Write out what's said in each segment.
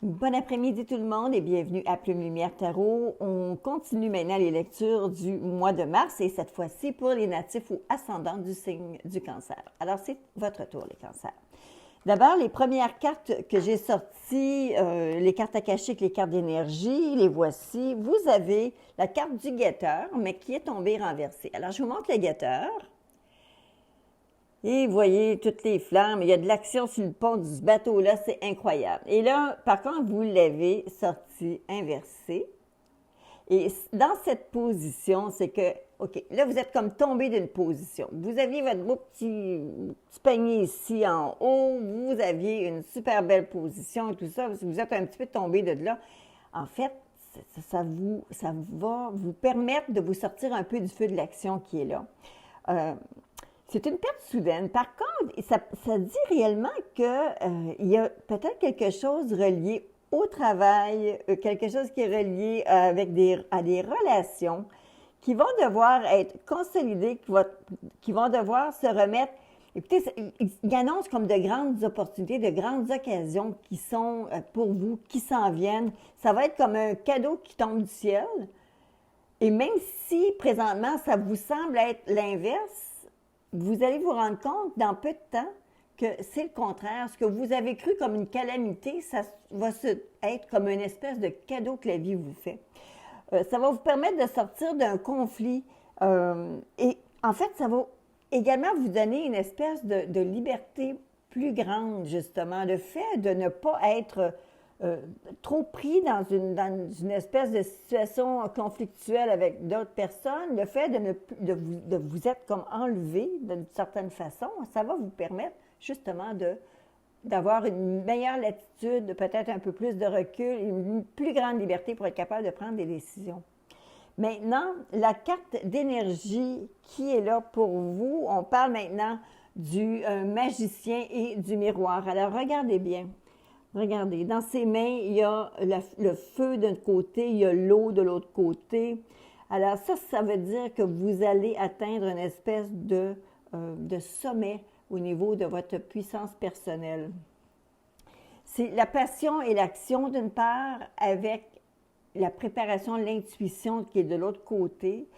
Bon après-midi tout le monde et bienvenue à Plume Lumière Tarot. On continue maintenant les lectures du mois de mars et cette fois-ci pour les natifs ou ascendants du signe du Cancer. Alors c'est votre tour les cancers. D'abord, les premières cartes que j'ai sorties, les cartes akashiques, les cartes d'énergie, les voici. Vous avez la carte du guetteur, mais qui est tombée renversée. Alors je vous montre le guetteur. Et vous voyez toutes les flammes, il y a de l'action sur le pont du bateau-là, c'est incroyable. Et là, par contre, vous l'avez sorti inversé. Et dans cette position, c'est que, OK, là, vous êtes comme tombé d'une position. Vous aviez votre beau petit panier ici en haut, vous aviez une super belle position et tout ça, vous êtes un petit peu tombé de là. En fait, ça va vous permettre de vous sortir un peu du feu de l'action qui est là. C'est une perte soudaine. Par contre, ça dit réellement qu'il y a peut-être quelque chose relié au travail, quelque chose qui est relié à des relations qui vont devoir être consolidées, qui vont devoir se remettre. Écoutez, il annonce comme de grandes opportunités, de grandes occasions qui sont pour vous, qui s'en viennent. Ça va être comme un cadeau qui tombe du ciel. Et même si présentement, ça vous semble être l'inverse, vous allez vous rendre compte dans peu de temps que c'est le contraire. Ce que vous avez cru comme une calamité, ça va être comme une espèce de cadeau que la vie vous fait. Ça va vous permettre de sortir d'un conflit. Et en fait, ça va également vous donner une espèce de liberté plus grande, justement. Le fait de ne pas être trop pris dans une espèce de situation conflictuelle avec d'autres personnes, le fait de vous être comme enlevé d'une certaine façon, ça va vous permettre justement d'avoir une meilleure latitude, peut-être un peu plus de recul, une plus grande liberté pour être capable de prendre des décisions. Maintenant, la carte d'énergie qui est là pour vous, on parle maintenant du magicien et du miroir. Alors, regardez bien. Regardez, dans ses mains, il y a le feu d'un côté, il y a l'eau de l'autre côté. Alors ça veut dire que vous allez atteindre une espèce de sommet au niveau de votre puissance personnelle. C'est la passion et l'action d'une part, avec la préparation, l'intuition qui est de l'autre côté.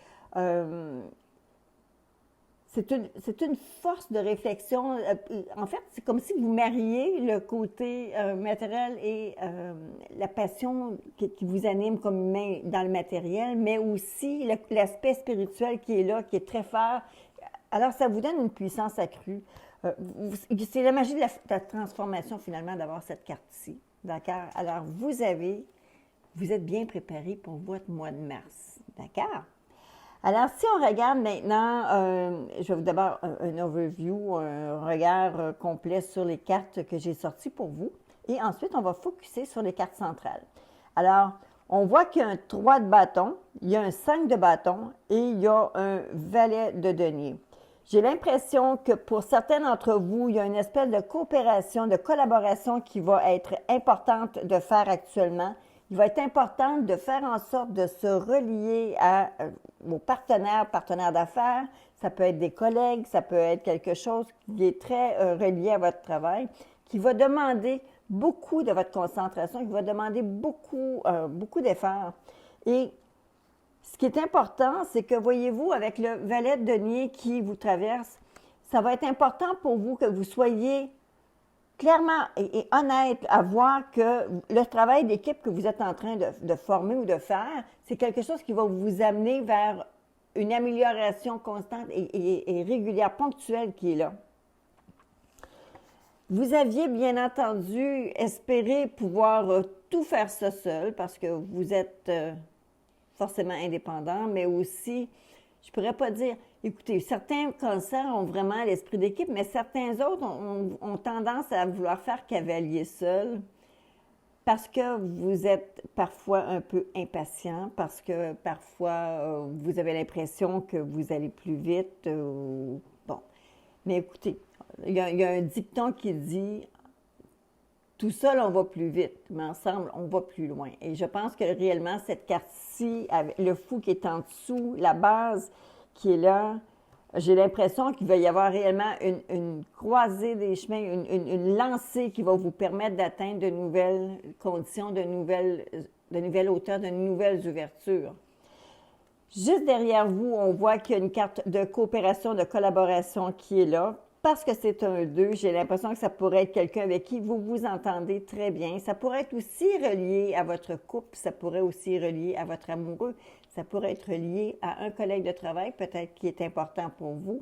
C'est une force de réflexion. En fait, c'est comme si vous mariez le côté matériel et la passion qui vous anime comme humain dans le matériel, mais aussi l'aspect spirituel qui est là, qui est très fort. Alors, ça vous donne une puissance accrue. C'est la magie de la transformation, finalement, d'avoir cette carte-ci. D'accord? Alors, vous êtes bien préparé pour votre mois de mars. D'accord? Alors, si on regarde maintenant, je vais vous d'abord un overview, un regard complet sur les cartes que j'ai sorties pour vous. Et ensuite, on va focuser sur les cartes centrales. Alors, on voit qu'il y a un 3 de bâton, il y a un 5 de bâton et il y a un valet de denier. J'ai l'impression que pour certains d'entre vous, il y a une espèce de coopération, de collaboration qui va être importante de faire actuellement. Il va être important de faire en sorte de se relier à vos partenaires d'affaires. Ça peut être des collègues, ça peut être quelque chose qui est très relié à votre travail, qui va demander beaucoup de votre concentration, qui va demander beaucoup d'efforts. Et ce qui est important, c'est que, voyez-vous, avec le valet de denier qui vous traverse, ça va être important pour vous que vous soyez clairement et honnête à voir que le travail d'équipe que vous êtes en train de former ou de faire, c'est quelque chose qui va vous amener vers une amélioration constante et régulière, ponctuelle qui est là. Vous aviez bien entendu espéré pouvoir tout faire ça seul parce que vous êtes forcément indépendant, mais aussi, je ne pourrais pas dire, écoutez, certains cancers ont vraiment l'esprit d'équipe, mais certains autres ont tendance à vouloir faire cavalier seul parce que vous êtes parfois un peu impatient, parce que parfois vous avez l'impression que vous allez plus vite. Bon, mais écoutez, il y a un dicton qui dit tout seul, on va plus vite, mais ensemble, on va plus loin. Et je pense que réellement, cette carte-ci, avec le fou qui est en dessous, la base qui est là, J'ai l'impression qu'il va y avoir réellement une croisée des chemins, une lancée qui va vous permettre d'atteindre de nouvelles conditions, de nouvelles hauteurs, de nouvelles ouvertures. Juste derrière vous, on voit qu'il y a une carte de coopération, de collaboration qui est là. Parce que c'est un 2, j'ai l'impression que ça pourrait être quelqu'un avec qui vous vous entendez très bien. Ça pourrait être aussi relié à votre couple, ça pourrait aussi être relié à votre amoureux, ça pourrait être lié à un collègue de travail peut-être qui est important pour vous.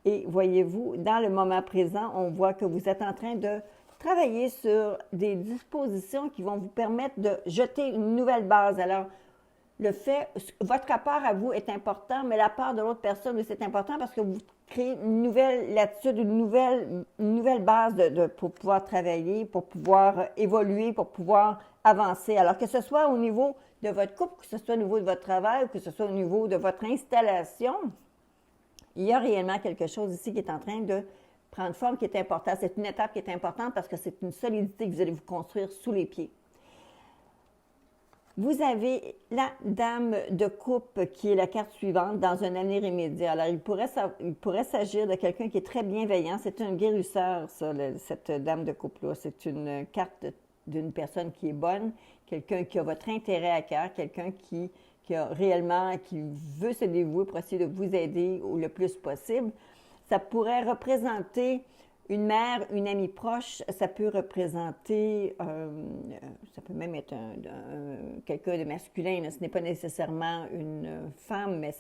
Et voyez-vous, dans le moment présent, on voit que vous êtes en train de travailler sur des dispositions qui vont vous permettre de jeter une nouvelle base. Alors, votre rapport à vous est important, mais la part de l'autre personne, c'est important parce que vous créez une nouvelle latitude, une nouvelle base pour pouvoir travailler, pour pouvoir évoluer, pour pouvoir avancer. Alors que ce soit au niveau de votre couple, que ce soit au niveau de votre travail, ou que ce soit au niveau de votre installation, il y a réellement quelque chose ici qui est en train de prendre forme, qui est important. C'est une étape qui est importante parce que c'est une solidité que vous allez vous construire sous les pieds. Vous avez la dame de coupe qui est la carte suivante dans un avenir immédiat. Alors, il pourrait s'agir de quelqu'un qui est très bienveillant. C'est un guérisseur, ça, cette dame de coupe-là. C'est une carte d'une personne qui est bonne, quelqu'un qui a votre intérêt à cœur, quelqu'un qui a réellement, qui veut se dévouer pour essayer de vous aider le plus possible. Ça pourrait représenter une mère, une amie proche, ça peut représenter, ça peut même être quelqu'un de masculin, là. Ce n'est pas nécessairement une femme, mais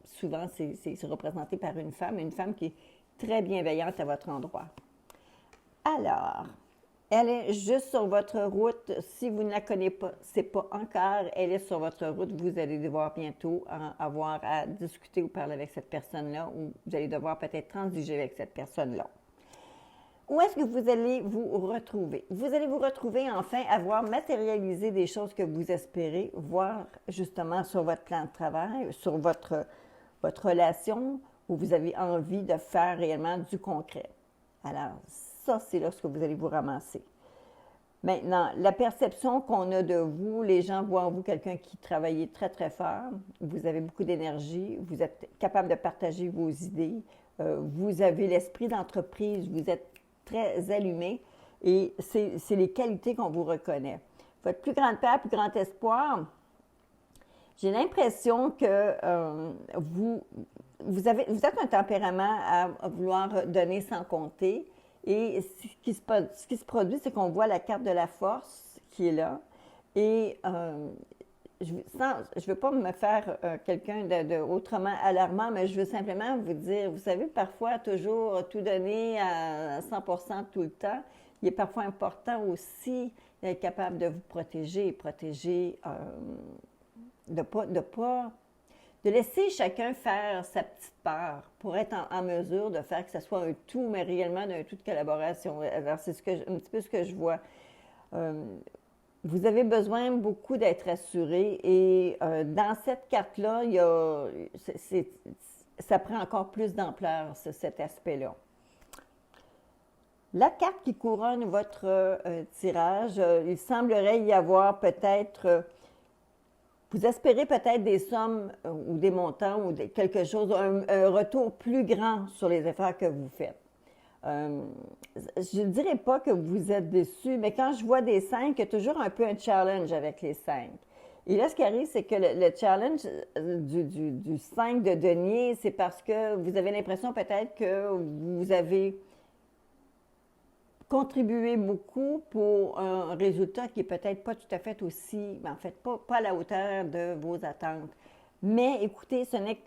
souvent c'est représenté par une femme qui est très bienveillante à votre endroit. Alors, elle est juste sur votre route. Si vous ne la connaissez pas encore, elle est sur votre route. Vous allez devoir bientôt avoir à discuter ou parler avec cette personne-là, ou vous allez devoir peut-être transiger avec cette personne-là. Où est-ce que vous allez vous retrouver? Vous allez vous retrouver enfin à voir matérialiser des choses que vous espérez voir justement sur votre plan de travail, sur votre relation, où vous avez envie de faire réellement du concret. Alors, ça, c'est là ce que vous allez vous ramasser. Maintenant, la perception qu'on a de vous, les gens voient en vous quelqu'un qui travaille très, très fort. Vous avez beaucoup d'énergie, vous êtes capable de partager vos idées, vous avez l'esprit d'entreprise, vous êtes très allumé et c'est les qualités qu'on vous reconnaît. Votre plus grande peur, plus grand espoir, j'ai l'impression que vous êtes un tempérament à vouloir donner sans compter. Et ce qui se produit, c'est qu'on voit la carte de la force qui est là. Et je ne veux pas me faire quelqu'un de autrement alarmant, mais je veux simplement vous dire, vous savez, parfois, toujours tout donner à 100% tout le temps, il est parfois important aussi d'être capable de vous protéger, de laisser chacun faire sa petite part pour être en mesure de faire que ce soit un tout, mais réellement d'un tout de collaboration. Alors, c'est un petit peu ce que je vois. Vous avez besoin beaucoup d'être assuré et dans cette carte-là, ça prend encore plus d'ampleur, cet aspect-là. La carte qui couronne votre tirage, il semblerait y avoir peut-être... vous espérez peut-être des sommes ou des montants ou quelque chose, un retour plus grand sur les efforts que vous faites. Je ne dirais pas que vous êtes déçu, mais quand je vois des 5, il y a toujours un peu un challenge avec les 5. Et là, ce qui arrive, c'est que le challenge du 5 de denier, c'est parce que vous avez l'impression peut-être que vous avez contribué beaucoup pour un résultat qui est peut-être pas tout à fait aussi, en fait, pas à la hauteur de vos attentes. Mais écoutez, ce n'est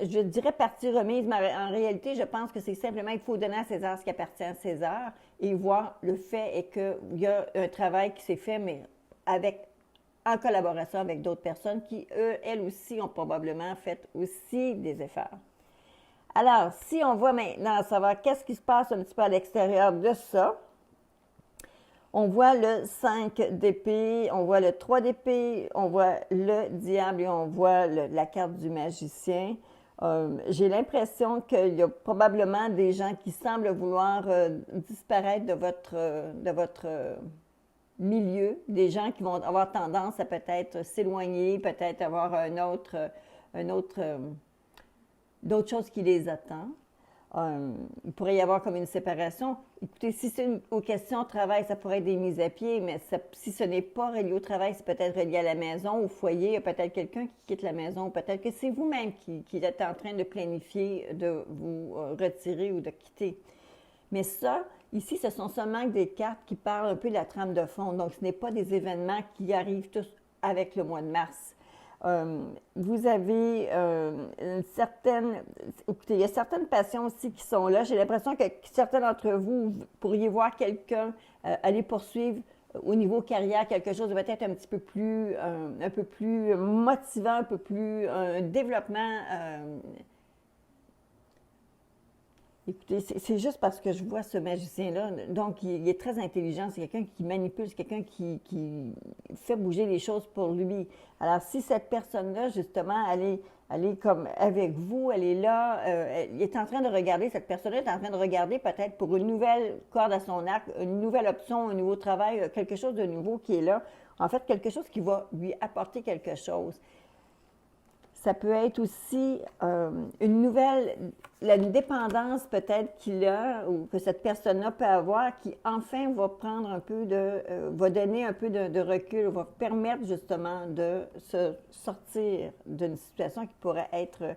je dirais partie remise, mais en réalité, je pense que c'est simplement qu'il faut donner à César ce qui appartient à César et voir le fait est qu'il y a un travail qui s'est fait, mais en collaboration avec d'autres personnes qui, elles aussi, ont probablement fait aussi des efforts. Alors, si on va maintenant savoir qu'est-ce qui se passe un petit peu à l'extérieur de ça, on voit le 5 d'épée, on voit le 3 d'épée, on voit le diable et on voit la carte du magicien. J'ai l'impression qu'il y a probablement des gens qui semblent vouloir disparaître de votre milieu, des gens qui vont avoir tendance à peut-être s'éloigner, peut-être avoir un autre d'autres choses qui les attendent. Il pourrait y avoir comme une séparation. Écoutez, si c'est aux questions de travail, ça pourrait être des mises à pied, mais si ce n'est pas relié au travail, c'est peut-être relié à la maison, au foyer, il y a peut-être quelqu'un qui quitte la maison, peut-être que c'est vous-même qui êtes en train de planifier de vous retirer ou de quitter. Mais ça, ici, ce sont seulement des cartes qui parlent un peu de la trame de fond. Donc, ce n'est pas des événements qui arrivent tous avec le mois de mars. Vous avez une certaine... Écoutez, il y a certaines passions aussi qui sont là. J'ai l'impression que certains d'entre vous pourriez voir quelqu'un aller poursuivre au niveau carrière quelque chose de peut-être un peu plus motivant, un peu plus un développement. Écoutez, c'est juste parce que je vois ce magicien-là. Donc, il est très intelligent. C'est quelqu'un qui manipule, c'est quelqu'un qui fait bouger les choses pour lui. Alors, si cette personne-là, justement, elle est comme avec vous, elle est là, il est en train de regarder, cette personne-là est en train de regarder peut-être pour une nouvelle corde à son arc, une nouvelle option, un nouveau travail, quelque chose de nouveau qui est là. En fait, quelque chose qui va lui apporter quelque chose. Ça peut être aussi la dépendance peut-être qu'il a ou que cette personne-là peut avoir qui enfin va prendre un peu va donner un peu de recul, va permettre justement de se sortir d'une situation qui pourrait être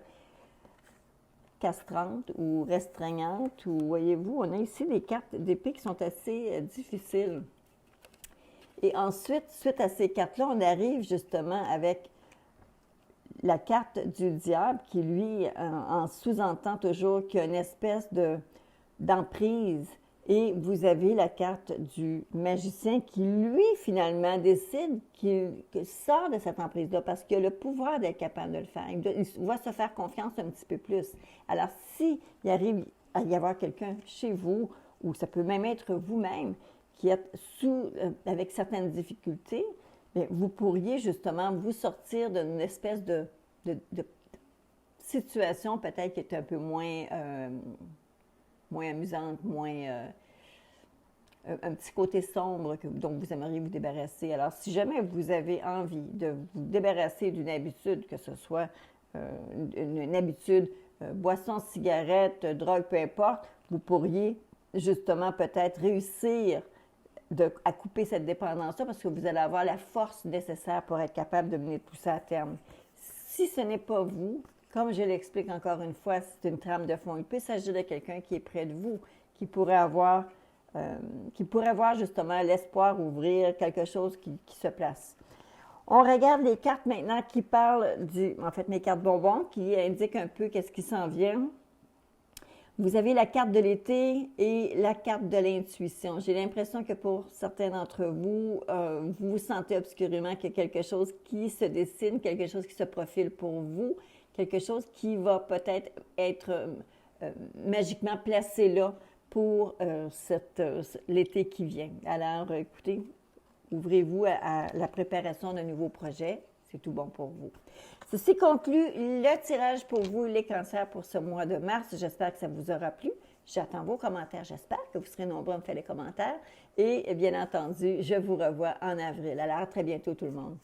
castrante ou restreignante. Ou voyez-vous, on a ici des cartes d'épée qui sont assez difficiles. Et ensuite, suite à ces cartes-là, on arrive justement avec la carte du diable qui, lui, en sous-entend toujours qu'il y a une espèce d'emprise. Et vous avez la carte du magicien qui, lui, finalement, décide qu'il sort de cette emprise-là parce qu'il a le pouvoir d'être capable de le faire. Il va se faire confiance un petit peu plus. Alors, s'il arrive à y avoir quelqu'un chez vous, ou ça peut même être vous-même, qui êtes avec certaines difficultés, bien, vous pourriez justement vous sortir d'une espèce de situation peut-être qui est un peu moins amusante, un petit côté sombre dont vous aimeriez vous débarrasser. Alors, si jamais vous avez envie de vous débarrasser d'une habitude, que ce soit une habitude, boisson, cigarette, drogue, peu importe, vous pourriez justement peut-être réussir à couper cette dépendance-là parce que vous allez avoir la force nécessaire pour être capable de mener tout ça à terme. Si ce n'est pas vous, comme je l'explique encore une fois, c'est une trame de fond. Il peut s'agir de quelqu'un qui est près de vous, qui pourrait avoir justement l'espoir ouvrir quelque chose qui se place. On regarde les cartes maintenant qui parlent en fait, mes cartes bonbons, qui indiquent un peu qu'est-ce qui s'en vient. Vous avez la carte de l'été et la carte de l'intuition. J'ai l'impression que pour certains d'entre vous, vous sentez obscurément qu'il y a quelque chose qui se dessine, quelque chose qui se profile pour vous, quelque chose qui va peut-être être magiquement placé là pour l'été qui vient. Alors, écoutez, ouvrez-vous à la préparation d'un nouveau projet. C'est tout bon pour vous. Ceci conclut le tirage pour vous, les cancers, pour ce mois de mars. J'espère que ça vous aura plu. J'attends vos commentaires. J'espère que vous serez nombreux à me faire les commentaires. Et bien entendu, je vous revois en avril. Alors, à très bientôt tout le monde.